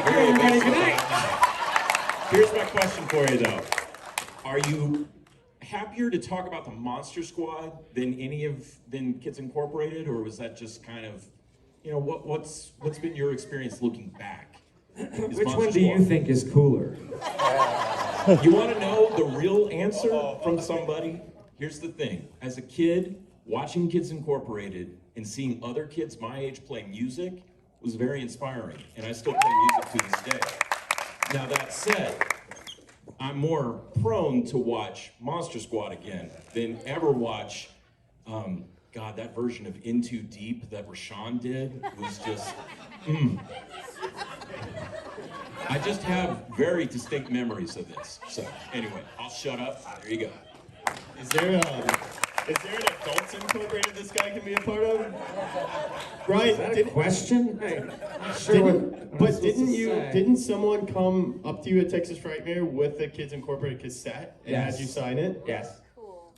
everybody. Good night. Here's my question for you, though. Are you happier to talk about the Monster Squad than than Kids Incorporated, or was that just kind of, what's been your experience looking back? Which one do you think is cooler? You want to know the real answer from somebody? Here's the thing. As a kid, watching Kids Incorporated and seeing other kids my age play music was very inspiring, and I still play music to this day. Now that said, I'm more prone to watch Monster Squad again than ever watch, God, that version of In Too Deep that Rashawn did was just, I just have very distinct memories of this. So anyway, I'll shut up. There you go. Is there an Adults Incorporated this guy can be a part of? Brian, Is that a question? Sure. Didn't someone come up to you at Texas Frightmare with the Kids Incorporated cassette and had you sign it? Yes. Cool.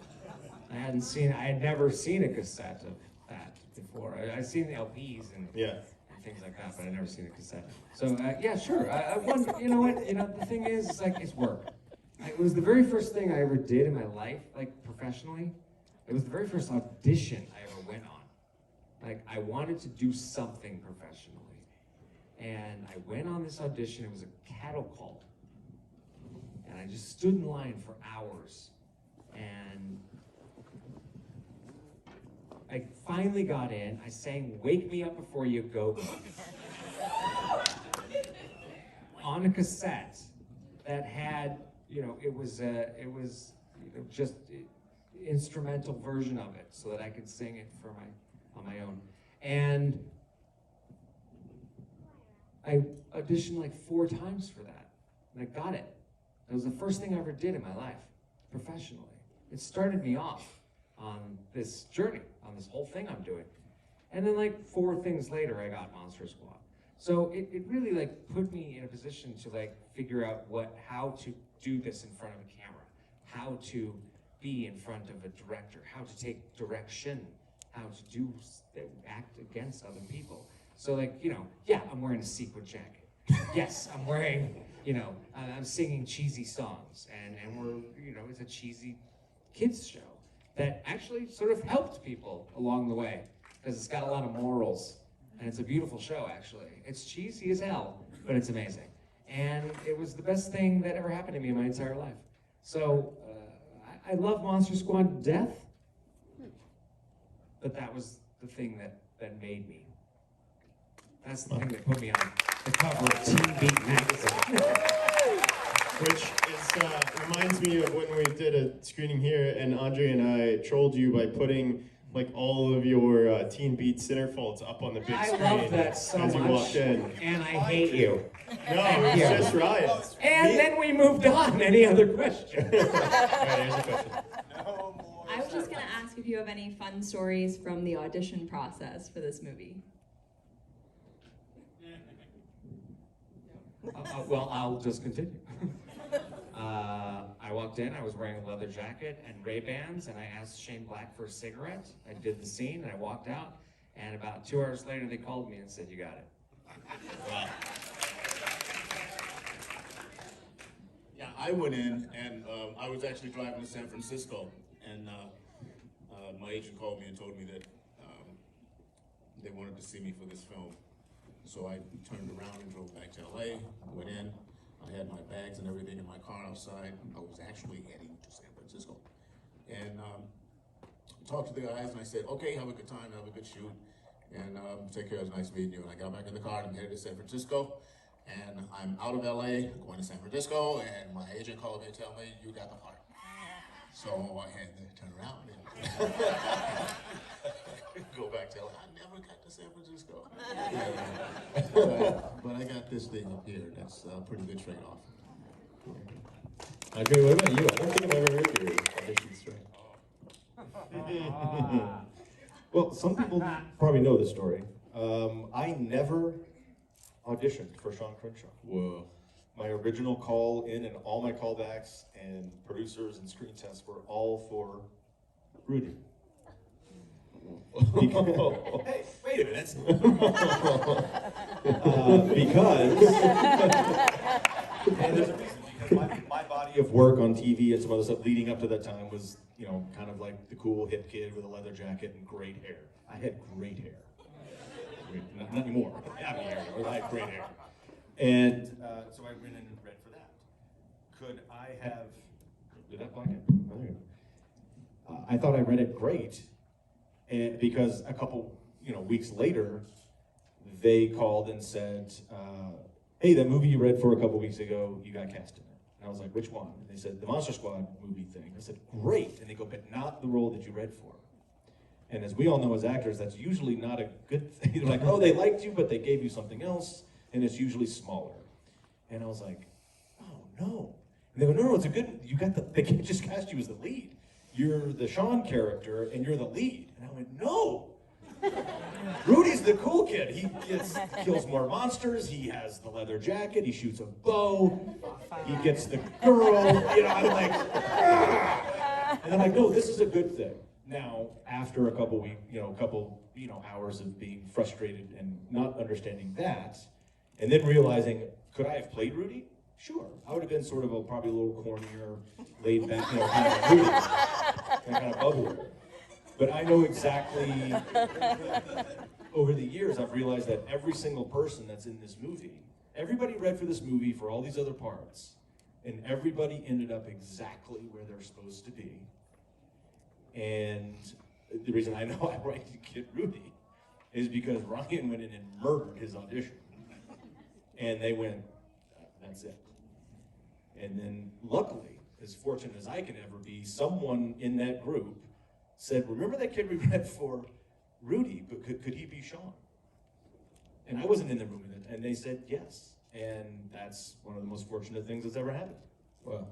I had never seen a cassette of that before. I'd seen the LPs and things like that, but I'd never seen a cassette. So yeah, sure. You know what? The thing is, it's work. It was the very first thing I ever did in my life, professionally. It was the very first audition I ever went on. I wanted to do something professionally. And I went on this audition. It was a cattle call. And I just stood in line for hours. And I finally got in. I sang "Wake Me Up Before You Go" on a cassette that had, it was just instrumental version of it so that I could sing it on my own. And I auditioned 4 times for that, and I got it. It was the first thing I ever did in my life, professionally. It started me off on this journey, on this whole thing I'm doing. And then 4 things later, I got Monster Squad. So it really put me in a position to figure out how to do this in front of a camera, how to be in front of a director, how to take direction, how to act against other people. So I'm wearing a sequin jacket. Yes, I'm wearing, I'm singing cheesy songs, and we're, it's a cheesy kids show that actually sort of helped people along the way because it's got a lot of morals, and it's a beautiful show, actually. It's cheesy as hell, but it's amazing. And it was the best thing that ever happened to me in my entire life. So I love Monster Squad to death, but that was the thing that made me. That's the thing that put me on the cover of Teen Beat magazine. Which reminds me of when we did a screening here, and Andre and I trolled you by putting all of your Teen Beat centerfolds up on the big screen. I love that so as you much, walked in. and I hate you. No, it was just Ryan. And then we moved on. Any other question? All right, here's a question. I was just going to ask if you have any fun stories from the audition process for this movie. Well, I'll just continue. I walked in, I was wearing a leather jacket and Ray-Bans, and I asked Shane Black for a cigarette. I did the scene, and I walked out, and about 2 hours later, they called me and said, "You got it." Wow. Yeah, I went in, and I was actually driving to San Francisco, and my agent called me and told me that they wanted to see me for this film. So I turned around and drove back to LA, went in. I had my bags and everything in my car outside. I was actually heading to San Francisco. And talked to the guys, and I said, "Okay, have a good time, have a good shoot, and take care, it was nice meeting you." And I got back in the car, and I'm headed to San Francisco. And I'm out of LA, going to San Francisco, and my agent called me and told me, "You got the part." So I had to turn around and go back to LA. I never got to San Francisco. But I got this thing up here. That's a pretty good trade-off. Andre, what about you? I don't think I've ever heard your audition story. Well, some people probably know this story. I never auditioned for Sean Crenshaw. Whoa. My original call in and all my callbacks and producers and screen tests were all for Rudy. Hey, wait a minute. Because TV and some other stuff leading up to that time was, you know, kind of like the cool hip kid with a leather jacket and great hair. I had great hair. Not anymore. I have any hair, but I had great hair. And so I went in and read for that. Could I have, did that blanket? Oh, there you go. I thought I read it great, and because a couple, weeks later, they called and said, hey, that movie you read for a couple weeks ago, you got cast in it. And I was like, which one? And they said, the Monster Squad movie thing. I said, great. And they go, but not the role that you read for. And as we all know as actors, that's usually not a good thing. They're like, oh, they liked you, but they gave you something else, and it's usually smaller. And I was like, oh, no. And they go, no, it's a good, they just cast you as the lead. You're the Sean character, and you're the lead. And I went, no. Rudy's the cool kid. He kills more monsters. He has the leather jacket. He shoots a bow. He gets the girl. I'm like, ah. And I'm like, no, this is a good thing. Now, after a couple weeks, hours of being frustrated and not understanding that, and then realizing, could I have played Rudy? Sure. I would have been sort of probably a little cornier, laid back, kind of Rudy, kind of bubbler. But I know exactly, over the years, I've realized that every single person that's in this movie, everybody read for this movie for all these other parts, and everybody ended up exactly where they're supposed to be. And the reason I know I write to Kid Rudy is because Ryan went in and murdered his audition. And they went, that's it. And then luckily, as fortunate as I can ever be, someone in that group said, remember that kid we read for Rudy, but could he be Sean? And I wasn't in the room with it, and they said yes. And that's one of the most fortunate things that's ever happened. Wow.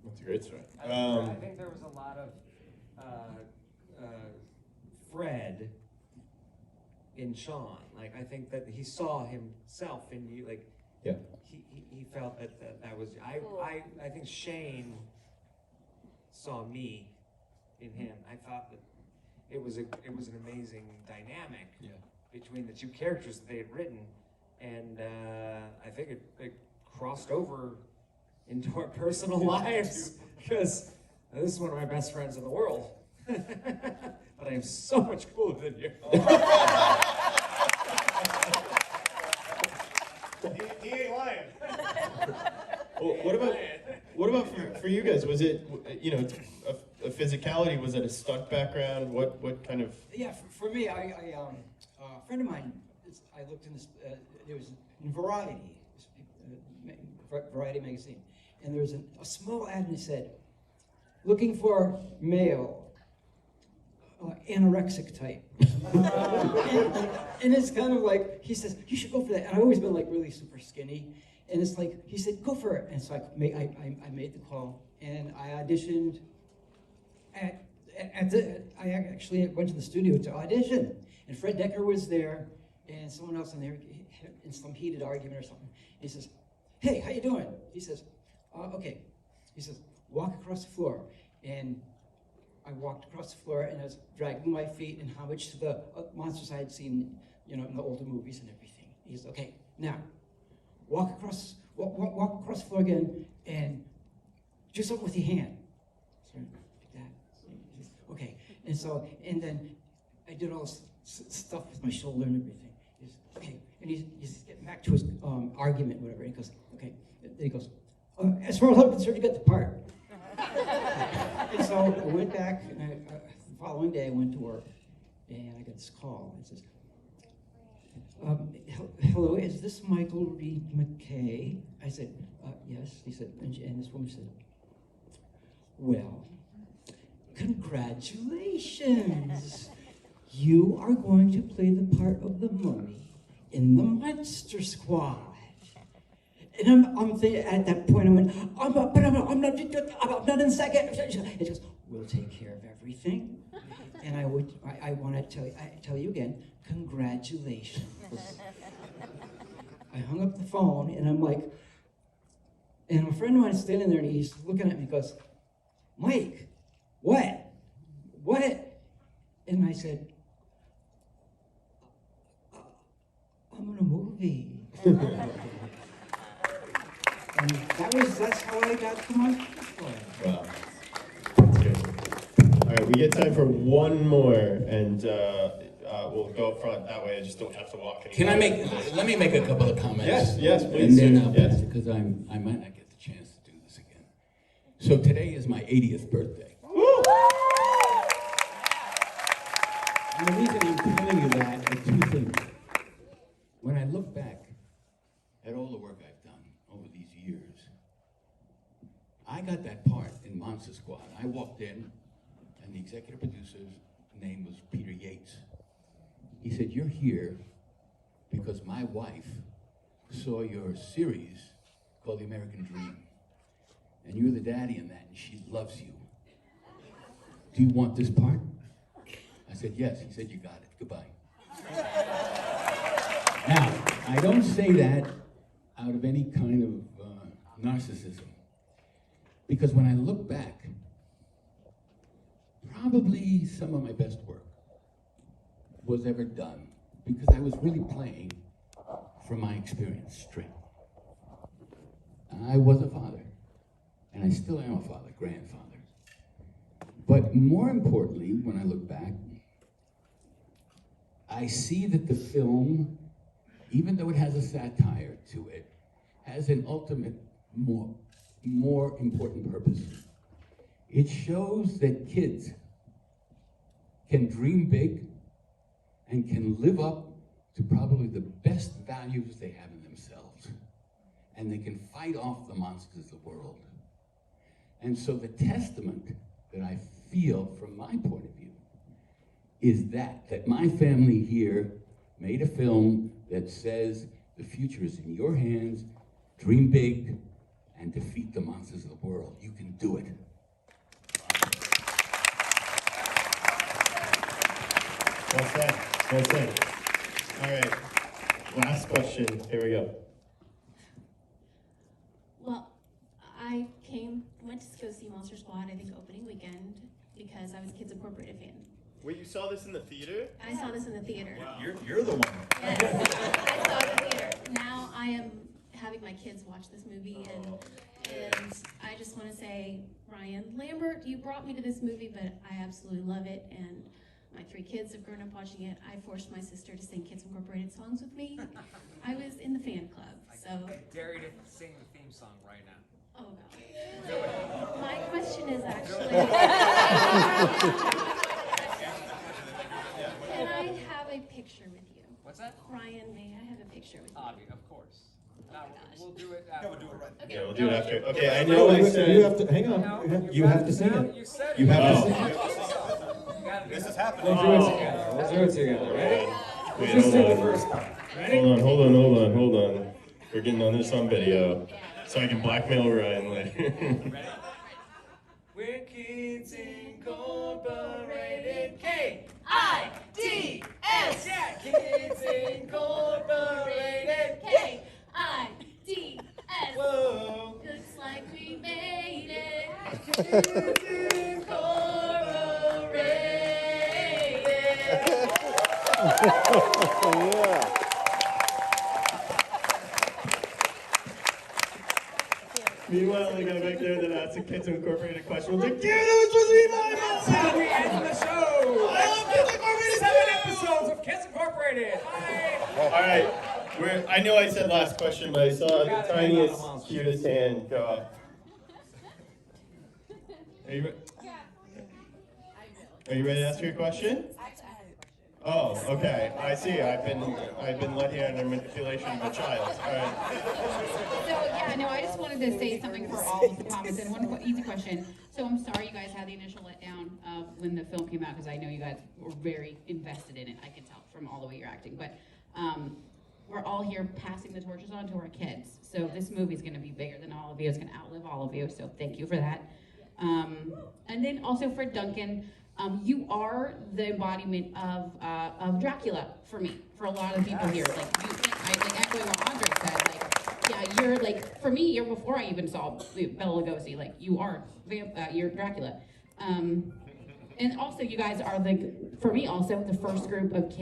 That's a great story. I think there was a lot of Fred in Sean. Like, I think that he saw himself in you. Like, Yeah. he felt that was. I think Shane saw me in him. I thought that it was an amazing dynamic between the two characters that they had written, and I think it crossed over into our personal lives, because this is one of my best friends in the world. But I am so much cooler than you. He ain't lying. Well, what about for you guys? Was it a physicality? Was it a stunt background? What kind of? Yeah, for me, a friend of mine, I looked in this. There was in Variety, Variety magazine, and there was a small ad, and it said, "Looking for male, anorexic type." and it's kind of like, he says, you should go for that. And I've always been like really super skinny. And it's like, he said, go for it. And so I made the call, and I auditioned I actually went to the studio to audition. And Fred Decker was there, and someone else in there in some heated argument or something. He says, hey, how you doing? He says, okay. He says, walk across the floor. And I walked across the floor, and I was dragging my feet and how much the monsters I had seen, in the older movies and everything. He says, okay, now, walk across the floor again, and do something with your hand. So, like that. Says, okay, and then I did all this stuff with my shoulder and everything. He says, okay, and he's getting back to his argument, whatever. And he goes, okay. Then he goes, as far as I'm concerned, you got the part. And so I went back, and the following day I went to work, and I got this call. It says, hello, is this Michael Reed McKay? I said, yes. He said, and this woman said, well, congratulations. You are going to play the part of the mummy in the Monster Squad. And I'm thinking, at that point, I went, I'm not in second. It goes, we'll take care of everything. And I want to tell you again, congratulations. I hung up the phone, and I'm like, and a friend of mine is standing there, and he's looking at me and goes, Mike, what? And I said, I'm in a movie. And that was because that's how I got to my plan. Wow. That's good. All right, we get time for one more, and we'll go up front. That way I just don't have to walk anymore. Let me make a couple of comments. Yes, please. And then I'll Yes. pass it, because I might not get the chance to do this again. So today is my 80th birthday. Woo! And the reason I'm telling you that are two things. When I look back at all the work I've done over these years, I got that part in Monster Squad. I walked in, and the executive producer's name was Peter Yates. He said, "You're here because my wife saw your series called The American Dream, and you're the daddy in that, and she loves you. Do you want this part?" I said, "Yes." He said, "You got it. Goodbye." Now, I don't say that out of any kind of narcissism, because when I look back, probably some of my best work was ever done because I was really playing from my experience straight. I was a father, and I still am a father, grandfather. But more importantly, when I look back, I see that the film, even though it has a satire to it, has an ultimate, more important purpose. It shows that kids can dream big and can live up to probably the best values they have in themselves. And they can fight off the monsters of the world. And so the testament that I feel from my point of view is that my family here made a film that says the future is in your hands, dream big, and defeat the monsters of the world. You can do it. Well said. Well said. All right. Last question. Here we go. Well, I went to go see Monster Squad, I think opening weekend, because I was a Kids Incorporated fan. Wait, you saw this in the theater? I saw this in the theater. Wow. You're the one. Yes, I saw it in the theater. Now I am having my kids watch this movie, and I just want to say, Ryan Lambert, you brought me to this movie, but I absolutely love it, and my 3 kids have grown up watching it. I forced my sister to sing Kids Incorporated songs with me. I was in the fan club, so. I dare you to sing the theme song right now. Oh, God. My question is actually, can I have a picture with you? What's that? Ryan, may I have a picture with you? Of course. Oh my gosh. We'll do it after. Okay. Yeah, we'll do it after. Okay, I know I said. You have to, hang on. You have to sing it. You said You it. have to sing it. This is happening. We'll do it together. We'll do it together. Ready? Wait, Just do the hold on. first part. Ready? Hold on. We're getting on this on video, so I can blackmail Ryan later. Ready? We're Kids Incorporated. K-I-D-S. Yeah, Kids Incorporated. K-I-D-S. Whoa. Looks like we made it. Kids Incorporated. Meanwhile, the guy back there that asked the Kids Incorporated question was like, "Damn, that was supposed to be my That's how we end the show. I love Kids Incorporated 7 too! episodes of Kids Incorporated. Bye. All right, I know I said last question, but I saw the tiniest, cutest hand go up. Are you ready to ask your question? Oh, okay. I see. I've been led here under manipulation of a child. All right. So yeah, no, I just wanted to say something for all of the comments and one easy question. So I'm sorry you guys had the initial letdown when the film came out because I know you guys were very invested in it. I can tell from all the way you're acting, but we're all here passing the torches on to our kids. So this movie is going to be bigger than all of you. It's going to outlive all of you. So thank you for that. And then also for Duncan. You are the embodiment of Dracula for me, for a lot of people here. Like, echoing what Andre said, yeah, you're for me, you're before I even saw Bela Lugosi. You are, you're Dracula. And also, you guys are for me, also the first group of kids.